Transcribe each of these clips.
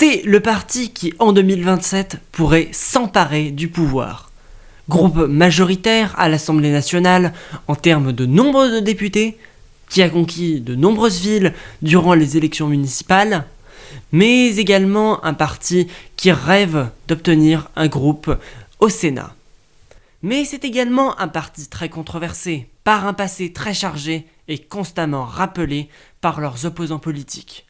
C'est le parti qui, en 2027, pourrait s'emparer du pouvoir. Groupe majoritaire à l'Assemblée nationale en termes de nombre de députés, qui a conquis de nombreuses villes durant les élections municipales, mais également un parti qui rêve d'obtenir un groupe au Sénat. Mais c'est également un parti très controversé, par un passé très chargé et constamment rappelé par leurs opposants politiques.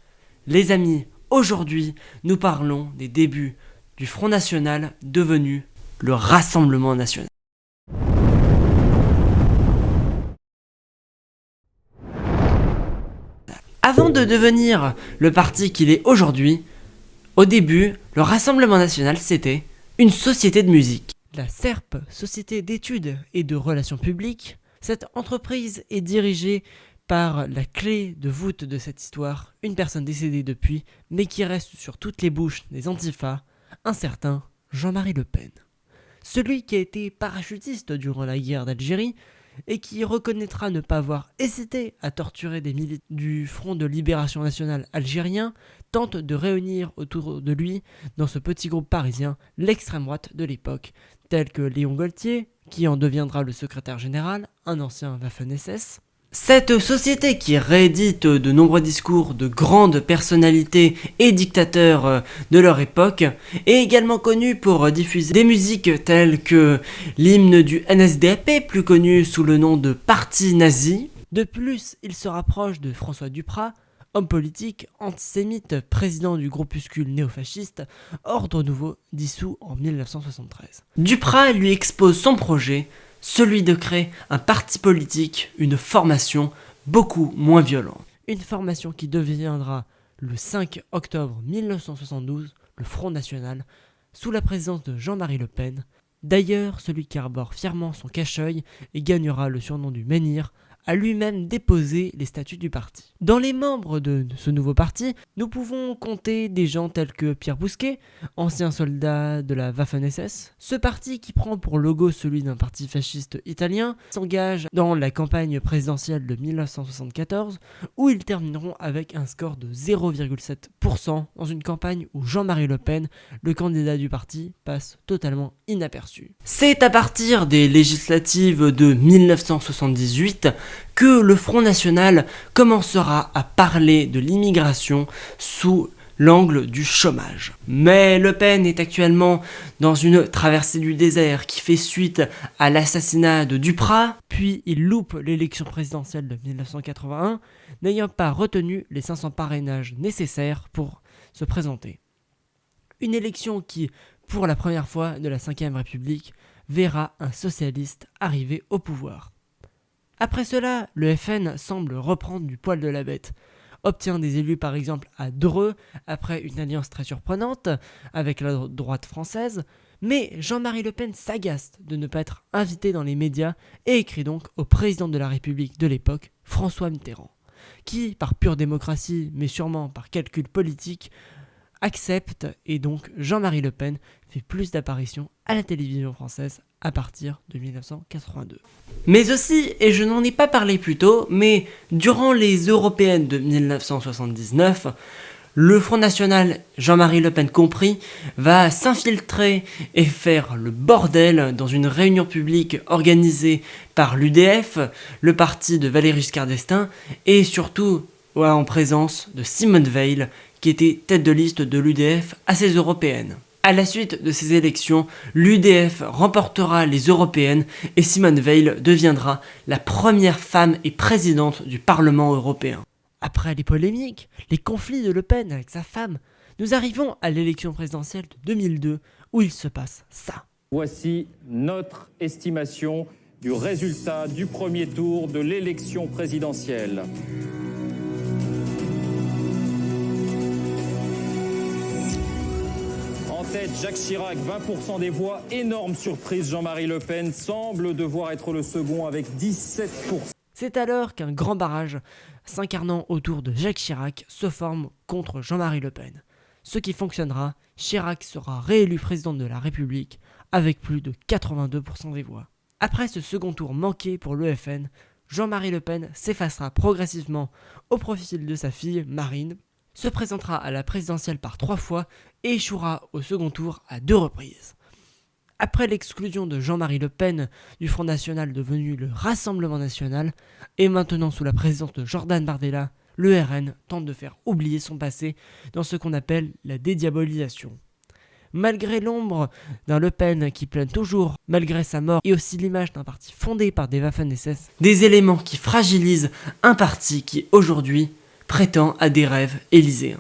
Les amis, aujourd'hui, nous parlons des débuts du Front National devenu le Rassemblement National. Avant de devenir le parti qu'il est aujourd'hui, au début, le Rassemblement National, c'était une société de musique. La SERP, Société d'études et de relations publiques, cette entreprise est dirigée par la clé de voûte de cette histoire, une personne décédée depuis, mais qui reste sur toutes les bouches des antifas, un certain Jean-Marie Le Pen. Celui qui a été parachutiste durant la guerre d'Algérie et qui reconnaîtra ne pas avoir hésité à torturer des militants du Front de Libération Nationale algérien, tente de réunir autour de lui, dans ce petit groupe parisien, l'extrême droite de l'époque, tel que Léon Gaultier, qui en deviendra le secrétaire général, un ancien Waffen-SS. Cette société qui réédite de nombreux discours de grandes personnalités et dictateurs de leur époque est également connue pour diffuser des musiques telles que l'hymne du NSDAP, plus connu sous le nom de Parti nazi. De plus, il se rapproche de François Duprat, homme politique antisémite, président du groupuscule néofasciste Ordre Nouveau, dissous en 1973. Duprat lui expose son projet, celui de créer un parti politique, une formation beaucoup moins violente. Une formation qui deviendra le 5 octobre 1972 le Front National, sous la présidence de Jean-Marie Le Pen. D'ailleurs, celui qui arbore fièrement son cache-œil et gagnera le surnom du menhir, a lui-même déposé les statuts du parti. Dans les membres de ce nouveau parti, nous pouvons compter des gens tels que Pierre Bousquet, ancien soldat de la Waffen-SS. Ce parti, qui prend pour logo celui d'un parti fasciste italien, s'engage dans la campagne présidentielle de 1974, où ils termineront avec un score de 0,7% dans une campagne où Jean-Marie Le Pen, le candidat du parti, passe totalement inaperçu. C'est à partir des législatives de 1978 que le Front National commencera à parler de l'immigration sous l'angle du chômage. Mais Le Pen est actuellement dans une traversée du désert qui fait suite à l'assassinat de Duprat, puis il loupe l'élection présidentielle de 1981, n'ayant pas retenu les 500 parrainages nécessaires pour se présenter. Une élection qui, pour la première fois de la Ve République, verra un socialiste arriver au pouvoir. Après cela, le FN semble reprendre du poil de la bête, obtient des élus par exemple à Dreux après une alliance très surprenante avec la droite française, mais Jean-Marie Le Pen s'agace de ne pas être invité dans les médias et écrit donc au président de la République de l'époque, François Mitterrand, qui, par pure démocratie mais sûrement par calcul politique, accepte, et donc Jean-Marie Le Pen fait plus d'apparitions à la télévision française à partir de 1982. Mais aussi, et je n'en ai pas parlé plus tôt, mais durant les européennes de 1979, le Front National, Jean-Marie Le Pen compris, va s'infiltrer et faire le bordel dans une réunion publique organisée par l'UDF, le parti de Valéry Giscard d'Estaing, et surtout en présence de Simone Veil, qui était tête de liste de l'UDF à ces européennes. À la suite de ces élections, l'UDF remportera les européennes et Simone Veil deviendra la première femme et présidente du Parlement européen. Après les polémiques, les conflits de Le Pen avec sa femme, nous arrivons à l'élection présidentielle de 2002 où il se passe ça. Voici notre estimation du résultat du premier tour de l'élection présidentielle. Jacques Chirac, 20% des voix. Énorme surprise, Jean-Marie Le Pen semble devoir être le second avec 17%. C'est alors qu'un grand barrage s'incarnant autour de Jacques Chirac se forme contre Jean-Marie Le Pen. Ce qui fonctionnera, Chirac sera réélu président de la République avec plus de 82% des voix. Après ce second tour manqué pour l'EFN, Jean-Marie Le Pen s'effacera progressivement au profit de sa fille Marine, se présentera à la présidentielle par 3 fois et échouera au second tour à 2 reprises. Après l'exclusion de Jean-Marie Le Pen du Front National devenu le Rassemblement National, et maintenant sous la présidence de Jordan Bardella, le RN tente de faire oublier son passé dans ce qu'on appelle la dédiabolisation. Malgré l'ombre d'un Le Pen qui plane toujours, malgré sa mort et aussi l'image d'un parti fondé par des Waffen-SS, des éléments qui fragilisent un parti qui aujourd'hui prétend à des rêves élyséens.